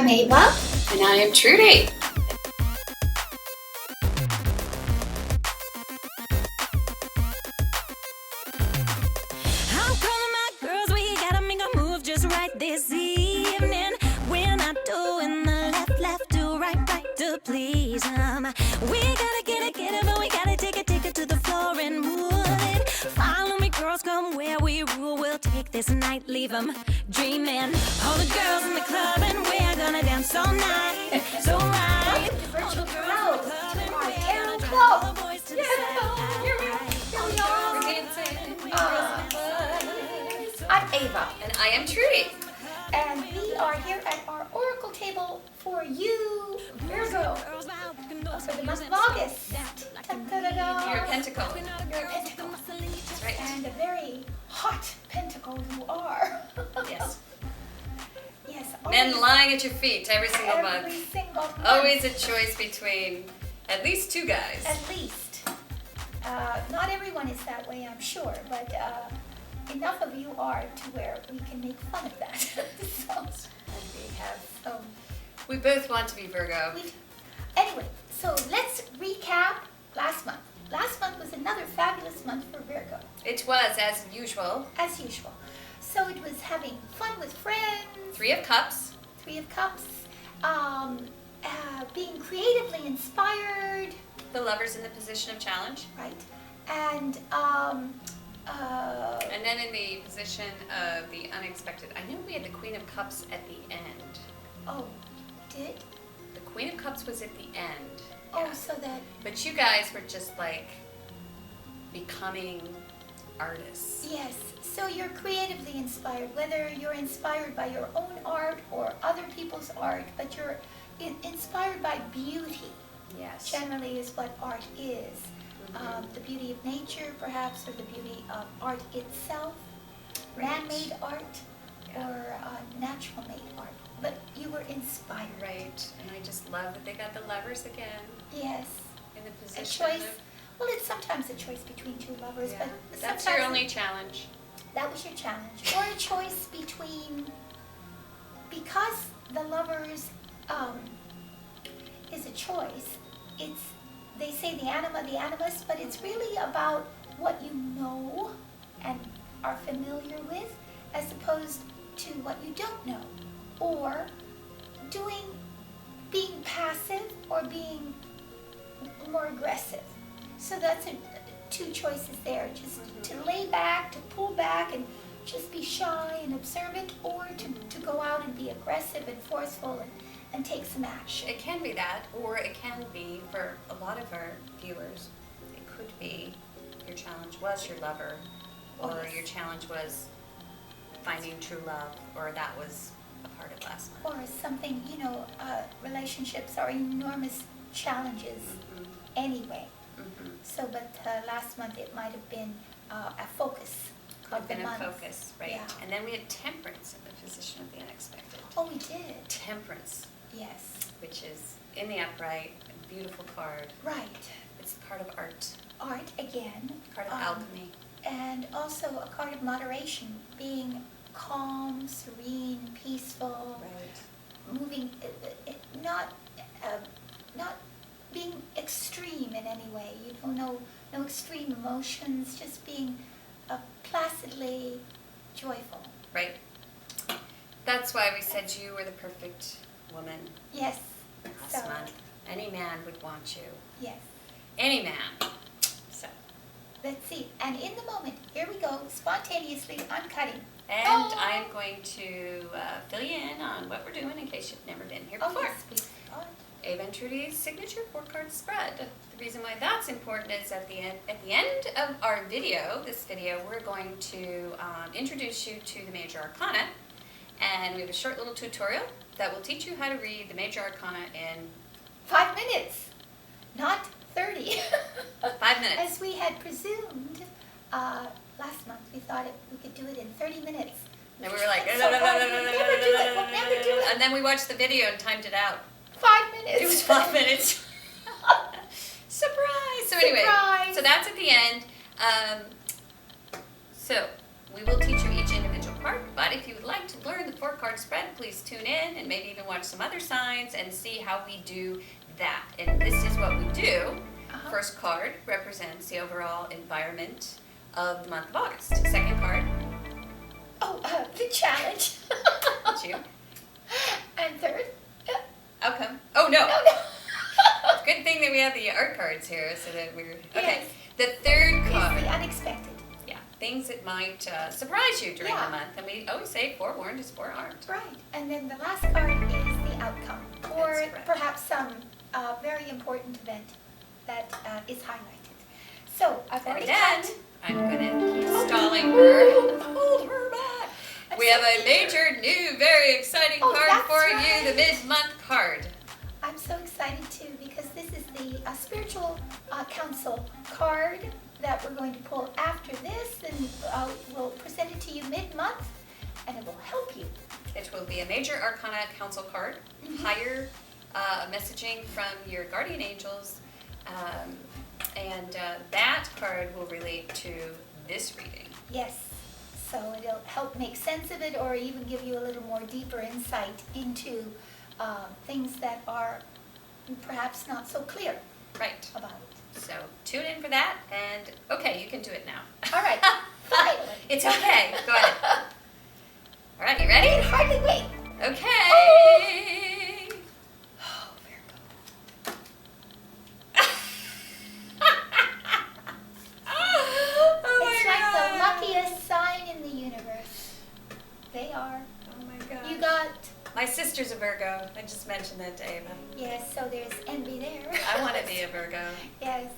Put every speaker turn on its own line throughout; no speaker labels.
I'm Ava.
And I am Trudy.
I'm calling my girls, we gotta make a move just right this evening. We're not doing the left, do right, to please 'em. We gotta get it, but we gotta take it to the floor and move it. Follow me, girls, come where we rule. We'll take this night, leave 'em dreaming. All the girls in the club and we're gonna dance all night. So right.
Welcome to
All the
Virtual
girls
Crowd,
in the
to
club
our
and
Tarot
we're gonna
Club.
call the boys to the
Yeah,
side.
here we are.
We're dancing.
I'm Ava,
And I am Trudy.
and we are here at our oracle table for you, Virgo, for the month of August. Ta-da-da-da.
You're a pentacle.
You're a pentacle,
That's right.
and a very hot pentacle you are.
Yes.
Yes.
Men lying at your feet every single
every
month.
single month.
Always a choice between at least two guys.
At least. Not everyone is that way, I'm sure, but enough of you are to where we can make fun of that. So,
And we have.
so
We both want to be Virgo.
anyway, so let's recap last month. Last month was another fabulous month for Virgo,
It was, as usual,
as usual. So it was having fun with friends,
Three of Cups.
Three of Cups, being creatively inspired,
The Lovers in the position of challenge.
right? And
And then in the position of the unexpected. I know we had the Queen of Cups at the end.
oh, did?
The Queen of Cups was at the end.
Oh,
Yeah.
so that,
But you guys were just like becoming artists.
yes. So you're creatively inspired, whether you're inspired by your own art or other people's art, but you're inspired by beauty.
Yes.
Generally is what art is. The beauty of nature, perhaps, or the beauty of art itself,
Right.
man-made art,
Yeah.
or natural-made art. But you were inspired.
Right. And I just love that they got the lovers again
Yes.
in the
A
position
choice.
of.
Well, it's sometimes a choice between two lovers,
Yeah.
but
That's
sometimes
your only challenge.
that was your challenge, or a choice between, because the lovers is a choice. It's, they say the anima, the animus, but it's really about what you know and are familiar with, as opposed to what you don't know, or being passive or being more aggressive. So that's two choices there, just to lay back, to pull back and just be shy and observant, or to go out and be aggressive and forceful and take some action.
It can be that, or it can be, for a lot of our viewers, it could be your challenge was your lover, or
Yes.
your challenge was finding true love, or that was a part of last month.
Or something, relationships are enormous challenges anyway. So, but last month it might have been a focus of the
Been a
month.
focus, right?
Yeah.
And then we had temperance in the position of the unexpected.
Oh, we did.
Temperance,
Yes.
which is in the upright, a beautiful card.
Right.
It's part of art,
Art again.
part of alchemy.
And also a card of moderation, being calm, serene, peaceful,
Right.
moving, not being extreme in any way. No extreme emotions, just being placidly joyful.
Right. That's why we said you were the perfect woman
Yes.
last month. Any man would want you.
Yes.
Any man. So.
Let's see. And in the moment, here we go. Spontaneously, I'm cutting.
And
Oh.
I'm going to fill you in on what we're doing in case you've never been here
Oh,
before.
yes, please. Oh,
Ava and Trudy's signature 4-card spread. The reason why that's important is at the end of our video, we're going to introduce you to the major arcana, and we have a short little tutorial that will teach you how to read the major arcana in
5 minutes, not 30.
5 minutes.
As we had presumed last month, we thought we could do it in 30 minutes.
And we were like,
It's so hard. We'll never do it. We'll never do it.
and then we watched the video and timed it out.
5 minutes.
It was 5 minutes. Surprise! So anyway,
Surprise.
so that's at the end. So We will teach you each individual part, but if you would like to learn the 4-card spread, please tune in and maybe even watch some other signs and see how we do that. And this is what we do. First card represents the overall environment of the month of August. Second card.
The challenge.
That's you.
And third.
Outcome. Oh, no.
No.
Good thing that we have the art cards here so that we're... Okay.
Yes.
The third
It's
card.
the unexpected.
Yeah. Things that might surprise you during
Yeah.
the month. And we always say forewarned is forearmed.
Right. And then the last card is the outcome. Or
That's correct.
perhaps some very important event that is highlighted. So I've already
And then
cut.
I'm going to keep stalling her. Hold her back.
I'm
We
so
have a
eager.
major, new, very exciting
Oh,
card
that's
for
right.
you, the mid-month card.
I'm so excited too because this is the spiritual council card that we're going to pull after this, and we'll present it to you mid-month, and it will help you.
It will be a major arcana council card, higher messaging from your guardian angels, and that card will relate to this reading.
Yes. So it'll help make sense of it, or even give you a little more deeper insight into things that are perhaps not so clear
Right.
about it.
So tune in for that, and okay, you can do it now.
All right. Finally.
It's okay. Go ahead. All right, you
I
ready?
can hardly wait.
Okay.
Oh, Virgo.
Oh my
It's like the
God.
luckiest sign in the universe. They are.
Oh my God.
You got,
My sister's a Virgo. I just mentioned that to Ava.
yes, so there's envy there.
I want to be a Virgo.
Yes.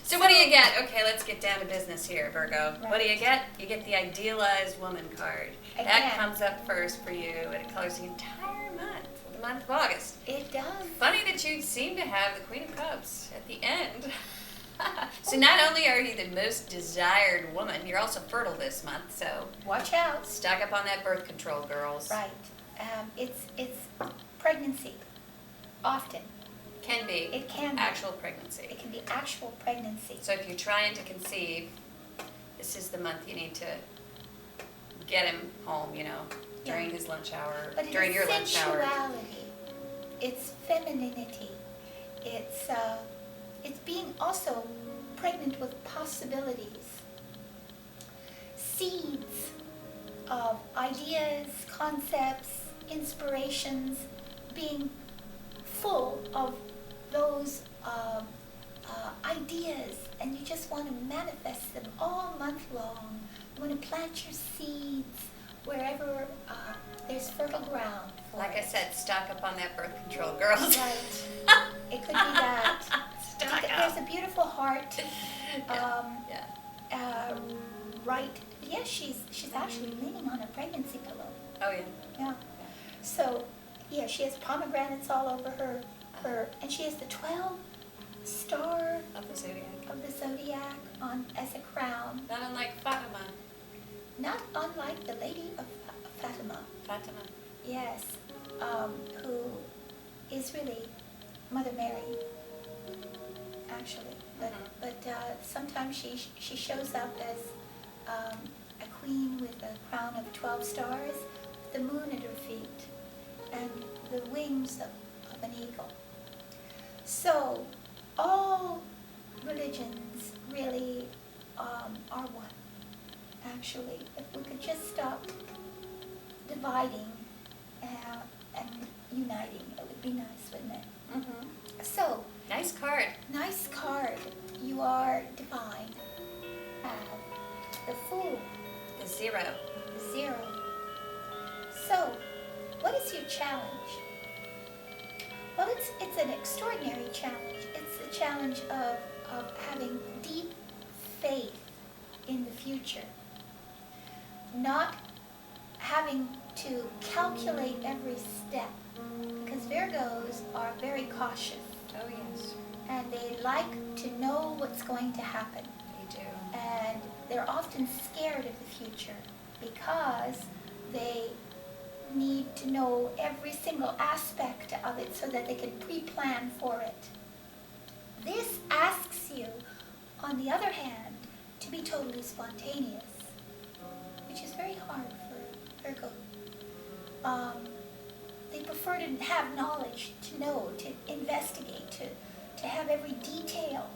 So what do you get? Okay, let's get down to business here, Virgo. What do you
Right.
get? You get the idealized woman card. That
Again.
comes up first for you, and it colors the entire month, the month of August.
It does.
Funny that you seem to have the Queen of Cups at the end. So not only are you the most desired woman, you're also fertile this month, so
Watch out.
stock up on that birth control, girls.
Right. It's pregnancy. Often.
Can be
It can be.
actual pregnancy.
It can be actual pregnancy.
So if you're trying to conceive, this is the month you need to get him home, during his lunch hour,
But
during
it's
your lunch hour.
sensuality. It's femininity. It's being also pregnant with possibilities. Seeds of ideas, concepts, inspirations, being full of those ideas, and you just want to manifest them all month long. You want to plant your seeds wherever there's fertile ground for
Like I
it.
said, stock up on that birth control, girls.
Right. It could be that.
Stock
There's
up.
a beautiful heart.
Yeah.
Right. Yes, she's actually leaning on a pregnancy pillow.
Oh yeah.
Yeah. So, yeah, she has pomegranates all over her, and she has the 12 star
Of the zodiac.
of the zodiac on as a crown.
Not unlike Fatima.
Not unlike the Lady of Fatima.
Fatima.
Yes, who is really Mother Mary, actually. But sometimes she shows up as a queen with a crown of 12 stars, the moon at her feet, and the wings of an eagle. So all religions really are one, actually. If we could just stop dividing and uniting, it would be nice, wouldn't it?
Mm-hmm.
So,
Nice card.
nice card. You are divine. Have the Fool,
The 0.
the 0. So, what is your challenge? Well, it's an extraordinary challenge. It's the challenge of having deep faith in the future. Not having to calculate every step, because Virgos are very cautious
Oh yes.
and they like to know what's going to happen,
They do.
and they're often scared of the future because they need to know every single aspect of it so that they can pre-plan for it. This asks you, on the other hand, to be totally spontaneous. they prefer to have knowledge, to know, to investigate, to have every detail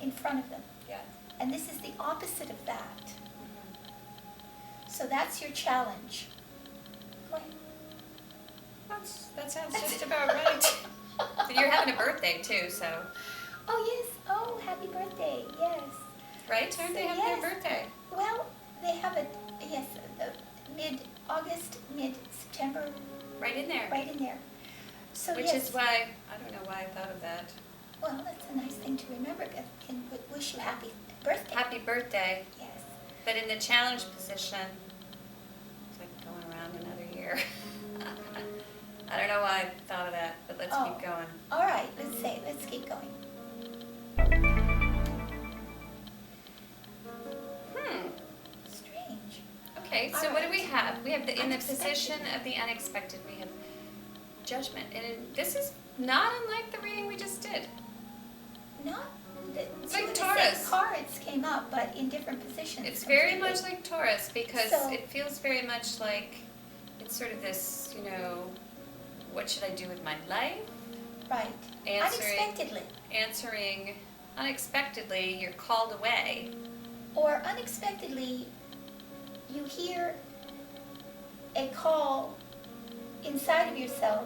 in front of them.
Yeah.
And this is the opposite of that. So that's your challenge. Go ahead.
That sounds just about right. But you're having a birthday too, so.
Oh, yes. Oh, happy birthday. Yes.
Right? Aren't they having their birthday?
Well, they have it, yes, mid-August, mid-September,
Right in there.
right in there. So
Which
yes,
is why, I don't know why I thought of that.
well, that's a nice thing to remember. I can wish you happy birthday.
Happy birthday.
Yes.
But in the challenge position, it's like going around another year. I don't know why I thought of that, but let's
Oh.
keep going.
All right, let's keep going. Strange.
Okay, so
All
what do
right.
we have? We have in the
Unexpected.
position of the unexpected, we have judgment. And this is not unlike the reading we just did.
Not the
It's
two
like
of the
Taurus.
same cards came up, but in different positions.
It's very
completely.
much like Taurus because
So-
it feels very much like it's sort of this, what should I do with my life?
Right.
Answering,
Unexpectedly.
unexpectedly, you're called away.
Or unexpectedly, you hear a call inside of yourself.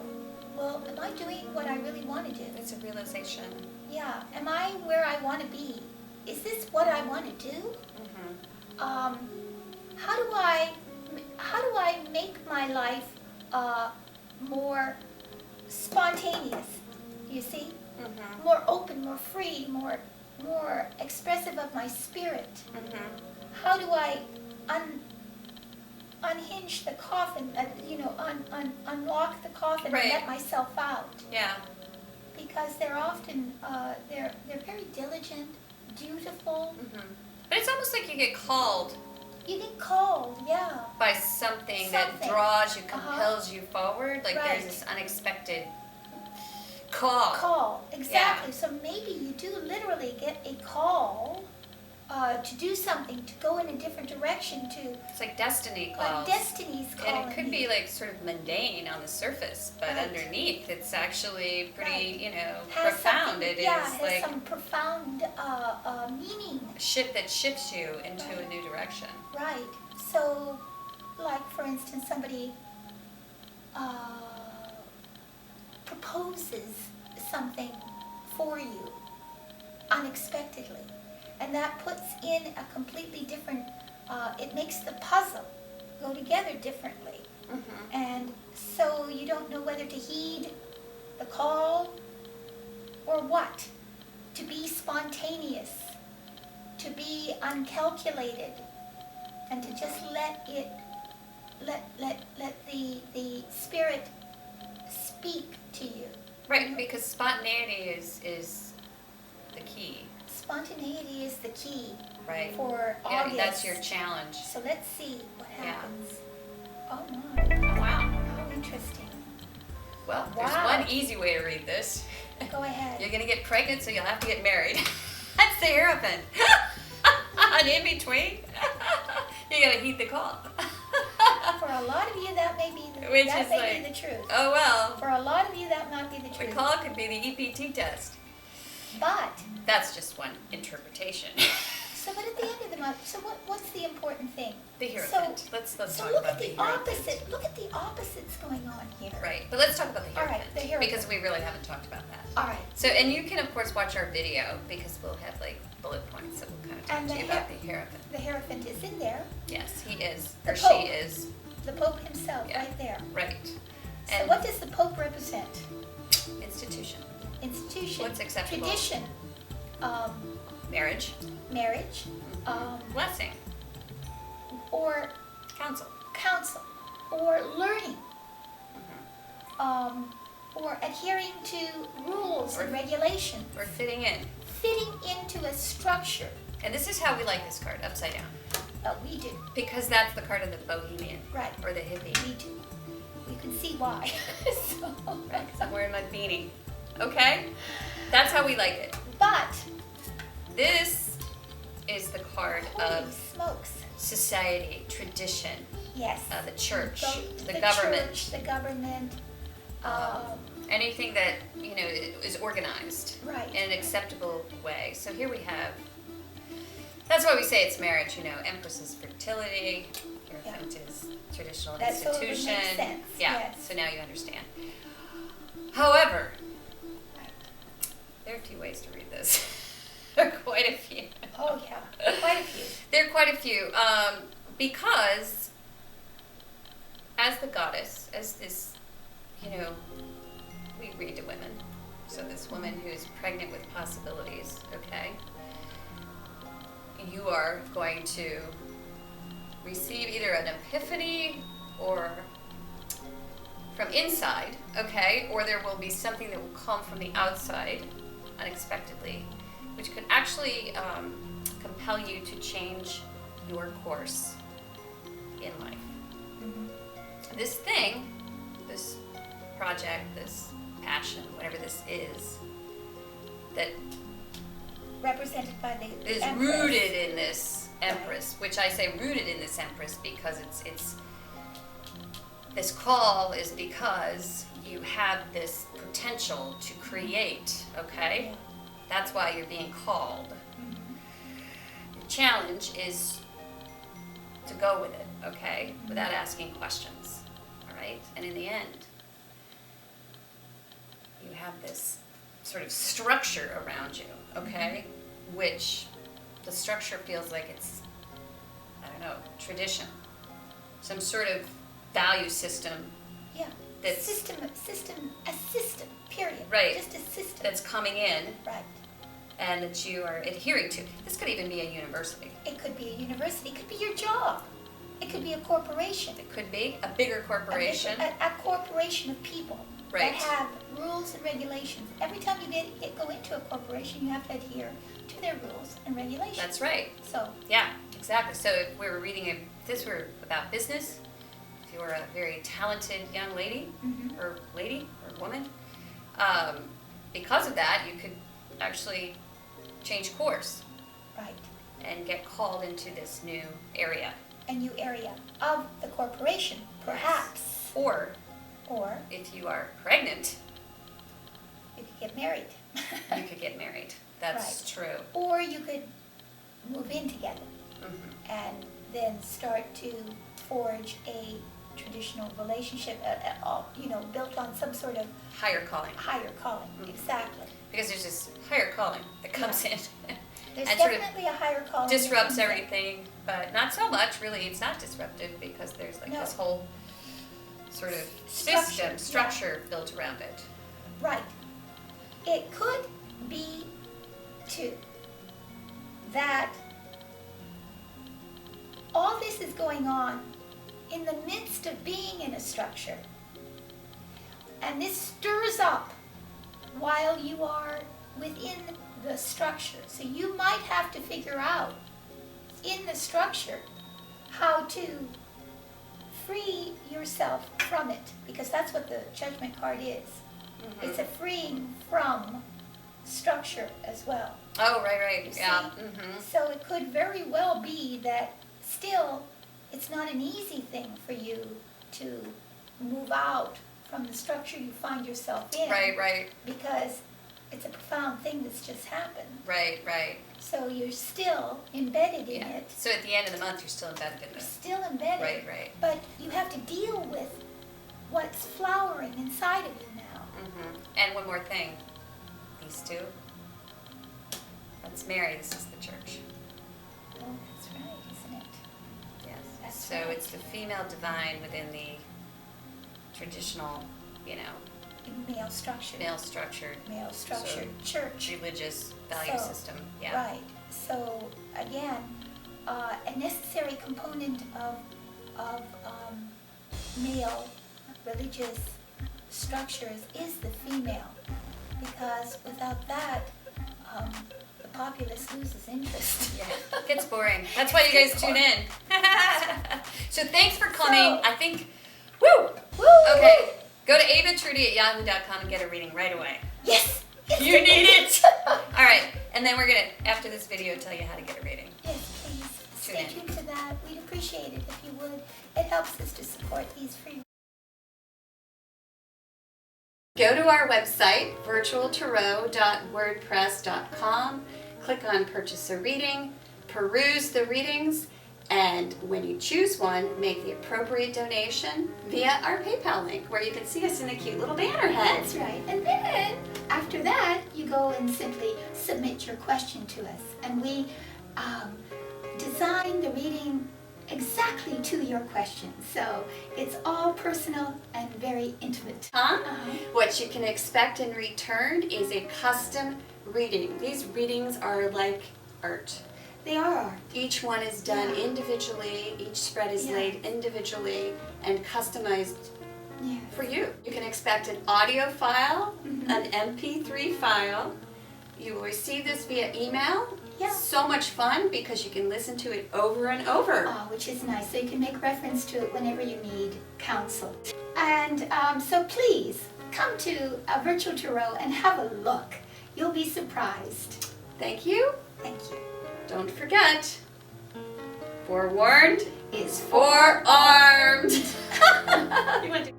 Well, am I doing what I really want to do?
It's a realization.
Yeah. Am I where I want to be? Is this what I want to do?
Mm-hmm.
How do I make my life more spontaneous? You see,
Mm-hmm.
more open, more free, more expressive of my spirit.
Mm-hmm.
How do I unhinge the coffin? Unlock the coffin
Right.
and let myself out.
Yeah.
Because they're often they're very diligent, dutiful.
Mm-hmm. But it's almost like you get called
You get called, yeah.
by something that
Something.
draws you, compels you forward. Like
Right.
there's this unexpected call.
Exactly. So maybe you do literally get a call to do something, to go in a different direction, to
It's like destiny
like
calls.
destiny's calling.
And it could
you.
be like sort of mundane on the surface, but
Right.
underneath it's actually pretty,
Has
profound.
something-
It is
yeah, has
like
some profound meaning.
a ship that shifts you into
Right.
a new direction.
Right. So, like for instance, somebody proposes something for you unexpectedly, and that puts in a completely different. It makes the puzzle go together differently,
Mm-hmm.
and so you don't know whether to heed the call or what. To be spontaneous, to be uncalculated, and to just let the spirit speak to you.
Right, because spontaneity is the key,
Spontaneity is the key
right?
for
Yeah,
August.
that's your challenge.
So let's see what
Yeah.
happens. Oh my,
Oh, wow.
how interesting.
Well, there's
Wow.
one easy way to read this.
Go ahead.
You're gonna get pregnant, so you'll have to get married. That's the Hierophant. And in between, you gotta heed the call.
For a lot of you, that may be the,
Which
that
is
may
like-
be the truth.
Oh well,
For a lot of you, that might be the
the
truth.
call could be the EPT test.
But
That's just one interpretation.
so, but at the end of the month, so what's the important thing?
The Hierophant.
So,
Let's
so
talk
look
about
at
the
the
Hierophant.
opposite. Look at the opposites going on here.
Right, but let's talk about the
All right,
Hierophant,
the Hierophant.
because we really haven't talked about that.
All right.
So, and you can of course watch our video because we'll have like bullet points that will kind of talk
And
to
the
you about the Hierophant.
The Hierophant is in there.
Yes, he is,
The
or she
Pope.
is,
The Pope himself,
Yeah.
right there.
right.
So
And
what does the Pope represent?
institution,
Institution.
What's acceptable?
Tradition.
marriage,
Marriage.
blessing,
Or
counsel.
counsel. Or learning. Or adhering to rules and
Or-
regulations.
Or fitting in.
Fitting into a structure.
And this is how we like this card, upside down.
We do.
Because that's the card of the bohemian.
Right.
Or the hippie.
We do. You can see why. So,
Right, 'cause I'm wearing my beanie. Okay? That's how we like it.
but,
This is the card
holy
of
smokes.
society, tradition,
Yes.
The church, the
church,
government.
the government.
Anything that, is organized
Right.
in an acceptable way. So here we have, that's why we say it's marriage, Empress is fertility, Hierophant is traditional
That totally
institution.
makes sense,
Yeah,
yes.
so now you understand. However,
Right.
there are a few ways to read this. There are quite a few.
Oh, yeah. Quite a few.
There are quite a few. Because as the goddess, as this, we read to women. So this woman who is pregnant with possibilities, okay? You are going to receive either an epiphany or from inside, okay? Or there will be something that will come from the outside unexpectedly, which could actually compel you to change your course in life. This thing, this project, this passion, whatever this is, that
Represented by the
is
Empress.
rooted in this Empress, which I say rooted in this Empress because it's this call is because you have this potential to create, okay? That's why you're being called. The challenge is to go with it, okay? Without asking questions, all right? And in the end, you have this sort of structure around you, okay? Which the structure feels like it's, tradition. Some sort of value system
Yeah.
that's
A system, period.
Right.
Just a system.
that's coming in
Right.
and that you are adhering to. This could even be a university.
It could be a university. It could be your job. It could be a corporation.
It could be a bigger corporation.
A corporation of people
Right.
that have rules and regulations. Every time you go into a corporation, you have to adhere to their rules and regulations.
That's right.
So,
Yeah, exactly. So if we were reading, if this were about business, if you were a very talented young lady, or woman, because of that, you could actually change course
right.
and get called into this new area.
A new area of the corporation, perhaps.
Or
Or
if you are pregnant,
you could get married.
you could get married. That's true.
Or you could move in together
Mhm.
and then start to forge a traditional relationship, built on some sort of
Higher calling.
higher calling.
Mhm.
Exactly.
Because there's this higher calling that comes in
There's
and sort of
definitely a higher calling. that
disrupts
comes in.
everything, but not so much, really. It's not disruptive because there's like
No.
this whole sort of
Structure,
structure built around it.
Right. It could be, too, that all this is going on in the midst of being in a structure. And this stirs up while you are within the structure. So you might have to figure out in the structure how to free yourself from it, because that's what the judgment card is. It's a freeing from structure as well.
Oh, right.
You
Yeah.
see?
Mm-hmm.
So it could very well be that still it's not an easy thing for you to move out from the structure you find yourself in.
Right.
Because it's a profound thing that's just happened.
Right.
So you're still embedded in
Yeah.
it.
So at the end of the month, you're still embedded in
You're
this.
still embedded.
Right.
But you have to deal with what's flowering inside of you now.
Mm-hmm. And one more thing. These two. That's Mary. This is the church.
Oh, that's right, isn't it?
Yes.
That's
So
right.
it's the female divine within the traditional,
Male structured.
male structured
Male structured church.
religious value
So,
system. Yeah.
Right. So again, a necessary component of male religious structures is the female, because without that, the populace loses interest.
Yeah, it gets boring. That's why you guys tune in. So thanks for coming.
So-
I think, woo!
Woo!
Okay, go to avatrudy@yahoo.com and get a reading right away.
Yes. Yes.
You need it. All right, and then we're gonna, after this video, tell you how to get a reading.
Yes, please. Stay
Tune in.
tuned to that. We'd appreciate it if you would. And helps us to support these free.
Go to our website, virtualtarot.wordpress.com, click on Purchase a Reading, peruse the readings, and when you choose one, make the appropriate donation via our PayPal link, where you can see us in a cute little banner head.
That's right. And then, after that, you go and simply submit your question to us. And we design the reading exactly to your question. So it's all personal and very intimate.
What you can expect in return is a custom reading. These readings are like art.
They are.
Each one is done individually, each spread is laid individually and customized for you. You can expect an audio file, an MP3 file. You will receive this via email.
Yeah.
So much fun because you can listen to it over and over.
Which is nice. So you can make reference to it whenever you need counsel. And so please come to a Virtual Tarot and have a look. You'll be surprised.
Thank you.
Thank you.
Don't forget, forewarned
Is
forearmed. You want to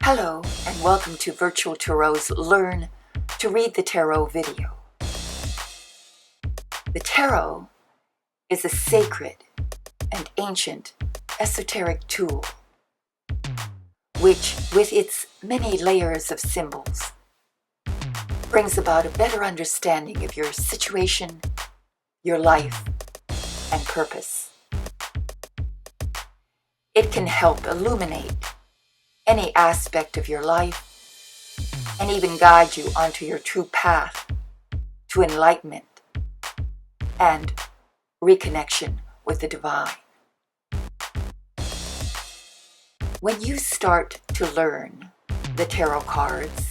Hello, and welcome to Virtual Tarot's Learn to Read the Tarot video. The tarot is a sacred and ancient esoteric tool, which, with its many layers of symbols, brings about a better understanding of your situation, your life, and purpose. It can help illuminate any aspect of your life and even guide you onto your true path to enlightenment and reconnection with the divine. When you start to learn the tarot cards,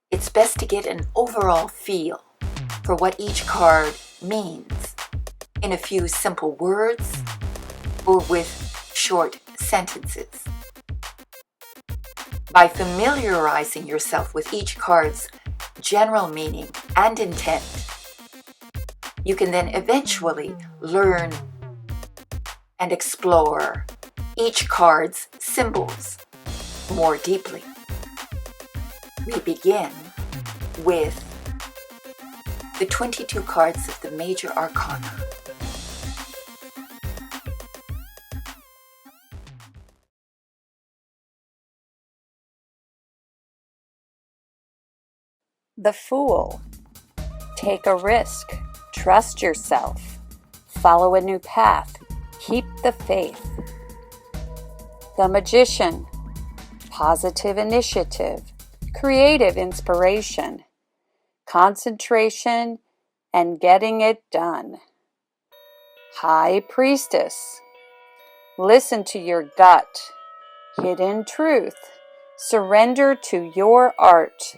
it's best to get an overall feel for what each card means in a few simple words or with short sentences. By familiarizing yourself with each card's general meaning and intent, you can then eventually learn and explore each card's symbols more deeply. We begin with the 22 cards of the major arcana.
The Fool. Take a risk. Trust yourself. Follow a new path. Keep the faith. The Magician. Positive initiative. Creative inspiration. Concentration and getting it done. High Priestess. Listen to your gut. Hidden truth. Surrender to your art.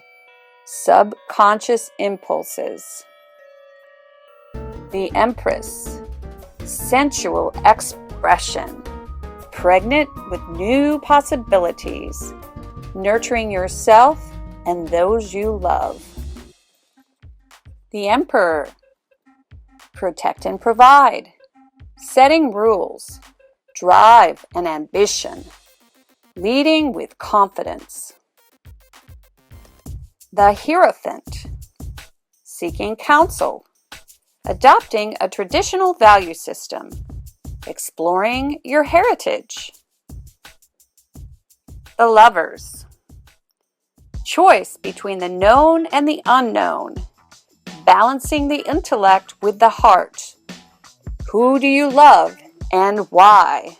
Subconscious impulses. The Empress. Sensual expression. Pregnant with new possibilities. Nurturing yourself and those you love. The Emperor. Protect and provide. Setting rules. Drive and ambition. Leading with confidence. The Hierophant. Seeking counsel. Adopting a traditional value system. Exploring your heritage. The Lovers. Choice between the known and the unknown. Balancing the intellect with the heart. Who do you love and why?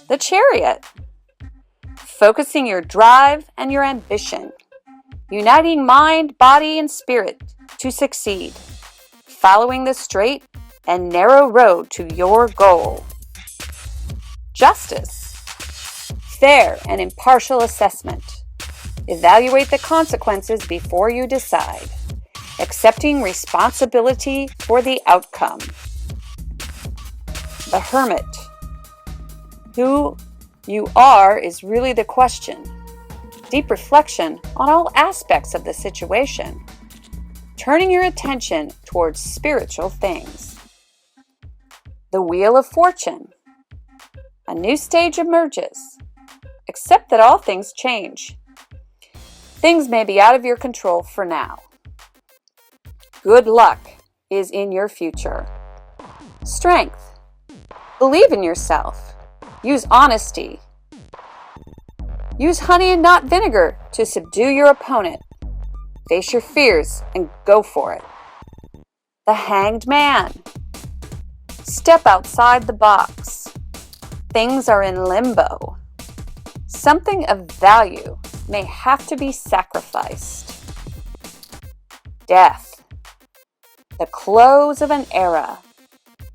The Chariot. Focusing your drive and your ambition. Uniting mind, body, and spirit to succeed. Following the straight and narrow road to your goal. Justice. Fair and impartial assessment. Evaluate the consequences before you decide. Accepting responsibility for the outcome. The Hermit. Who you are is really the question. Deep reflection on all aspects of the situation. Turning your attention towards spiritual things. The Wheel of Fortune. A new stage emerges. Accept that all things change. Things may be out of your control for now. Good luck is in your future. Strength. Believe in yourself. Use honesty. Use honey and not vinegar to subdue your opponent. Face your fears and go for it. The Hanged Man. Step outside the box. Things are in limbo. Something of value may have to be sacrificed. Death. The close of an era.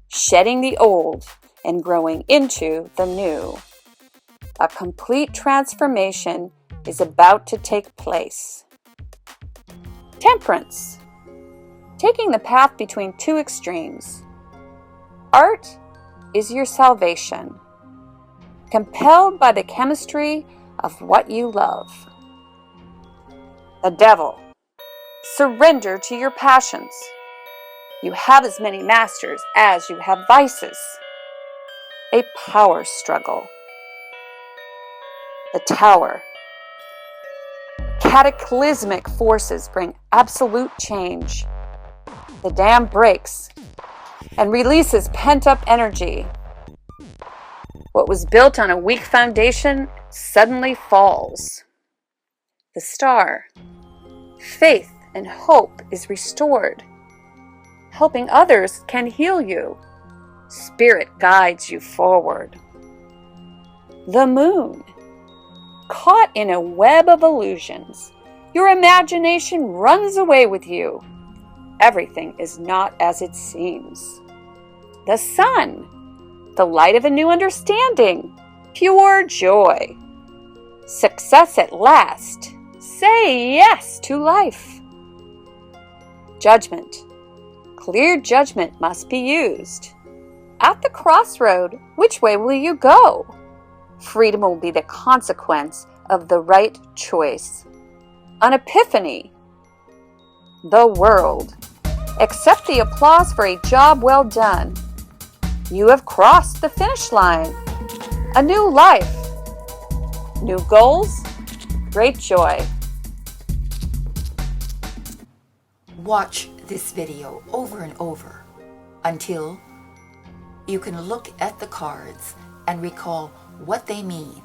Shedding the old and growing into the new. A complete transformation is about to take place. Temperance. Taking the path between two extremes. Art is your salvation. Compelled by the chemistry of what you love. The Devil. Surrender to your passions. You have as many masters as you have vices. A power struggle. The Tower. Cataclysmic forces bring absolute change. The dam breaks and releases pent-up energy. What was built on a weak foundation suddenly falls. The Star. Faith and hope is restored. Helping others can heal you. Spirit guides you forward. The Moon. Caught in a web of illusions, your imagination runs away with you. Everything is not as it seems. The Sun. The light of a new understanding. Pure joy. Success at last. Say yes to life. Judgment. Clear judgment must be used. At the crossroad, which way will you go? Freedom will be the consequence of the right choice. An epiphany. The World. Accept the applause for a job well done. You have crossed the finish line. A new life. New goals. Great joy.
Watch this video over and over until you can look at the cards and recall what they mean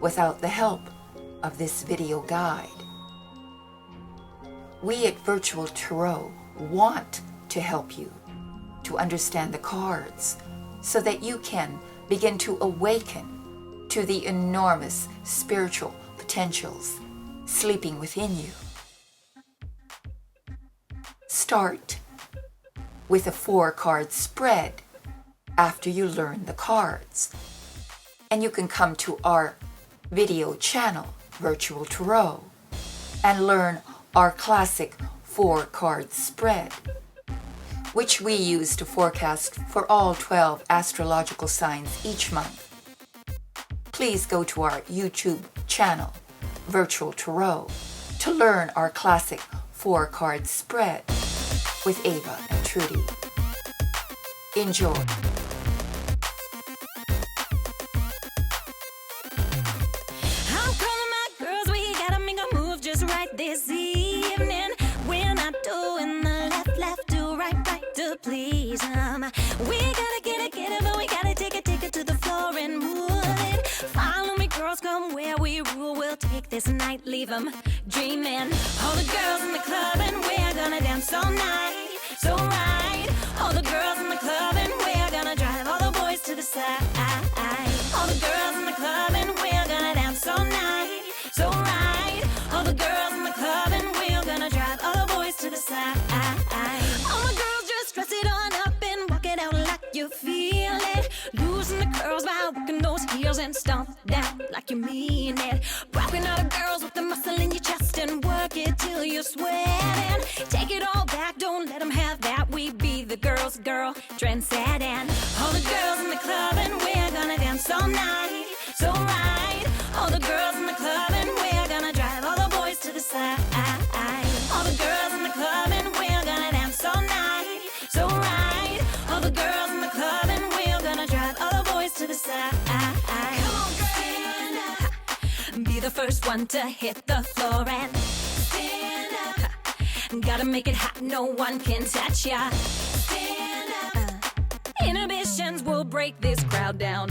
without the help of this video guide. We at Virtual Tarot want to help you to understand the cards so that you can begin to awaken to the enormous spiritual potentials sleeping within you. Start with a 4-card spread after you learn the cards. And you can come to our video channel, Virtual Tarot, and learn our classic 4-card spread, which we use to forecast for all 12 astrological signs each month. Please go to our YouTube channel, Virtual Tarot, to learn our classic 4-card spread with Ava and Trudy. Enjoy.
I'm calling my girls, we gotta make a move just right this evening. We're not doing the left, do right, to please 'em. We gotta get it, but we gotta take it to the floor and move it. Follow me, girls, come where we rule. We'll take this night, leave 'em dreaming. All the girls in the club and we're gonna dance all night. So right, all the girls in the club and we're gonna drive all the boys to the side. All the girls in the club and we're gonna dance all night. So right, all the girls in the club and we're gonna drive all the boys to the side. All the girls just dress it on up and walk it out like you feel it. Losing the curls by working those heels and stomp down like you mean it. Rocking all the girls with the muscle in your Be the first one to hit the floor and stand up. Gotta make it hot, no one can touch ya. Stand up. Inhibitions will break this crowd down.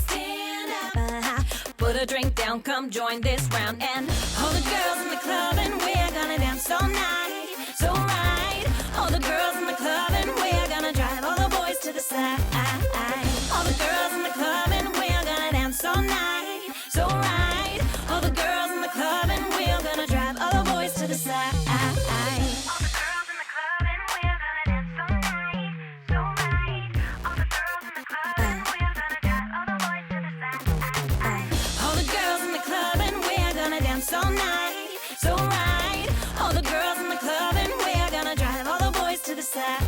Stand up. Put a drink down, come join this round. And all the girls in the club and we're gonna dance all night. So right, all the girls in the club and we're gonna drive all the boys to the side. All the girls in the club and we're gonna dance all night. So right, all the girls in the club and we're gonna drive all the boys to the side. All the girls in the club and we're gonna dance all night. So right, all the girls in the club and we're gonna drive all the boys to the side.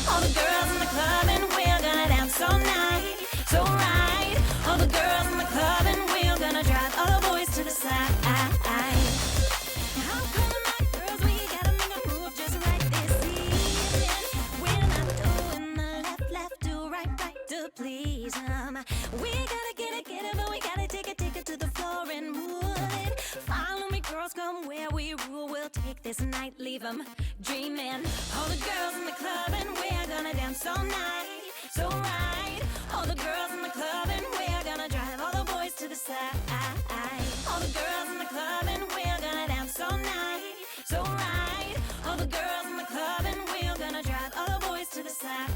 All the girls in the club and we're gonna dance all night. So right, all the girls in the club and we're gonna drive all the boys to the side. How come my girls, we gotta make a move just right this evening? We're not doing the left, do right, to please 'em. We gotta get it, but we gotta take it to the floor and move it. Follow me, girls, come where we rule. We'll take this night, leave 'em dreaming. All the girls in the club and we're gonna dance all night. So right, all the girls in the club and we're gonna drive all the boys to the side. All the girls in the club and we're gonna dance all night. So right, all the girls in the club and we're gonna drive all the boys to the side.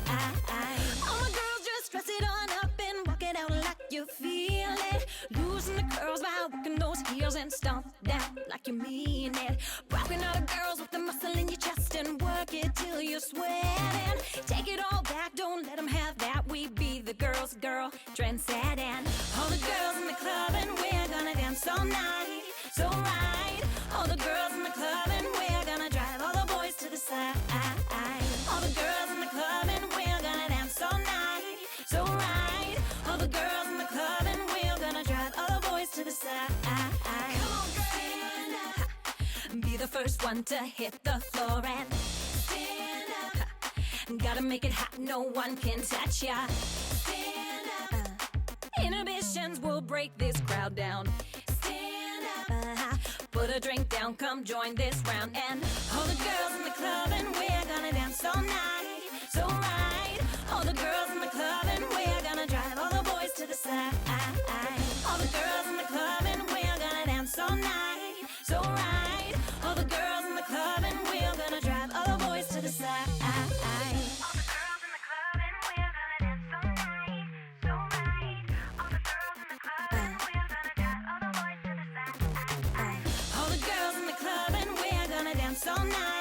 All the girls just dress it on up and walk it out like you feel it. Loosen the curls by working those heels and stomp down like you mean it. Rocking all the girls with the muscle in your chest and work it till you're sweating. Take it all back, don't let them have that. We be the girls' girl, trendsetting. All the girls in the club and we're gonna dance all night. So right, all the girls in the club and we're gonna drive all the boys to the side. All the girls in the club and we're gonna dance all night. So right, all the girls in the club and we're gonna drive all the boys to the side. Come on, stand up. Be the first one to hit the floor and stand up. Gotta make it hot, no one can touch ya. Stand up. Inhibitions will break this crowd down. Stand up. Put a drink down, come join this round. And all the girls in the club and we're gonna dance all night. So right, all the girls in the club and we're gonna drive all the boys to the side. All the girls in the club and we're gonna dance all night. So right, all the girls in the club and we're gonna drive all the boys to the side. All the girls in the club and we're gonna dance all night.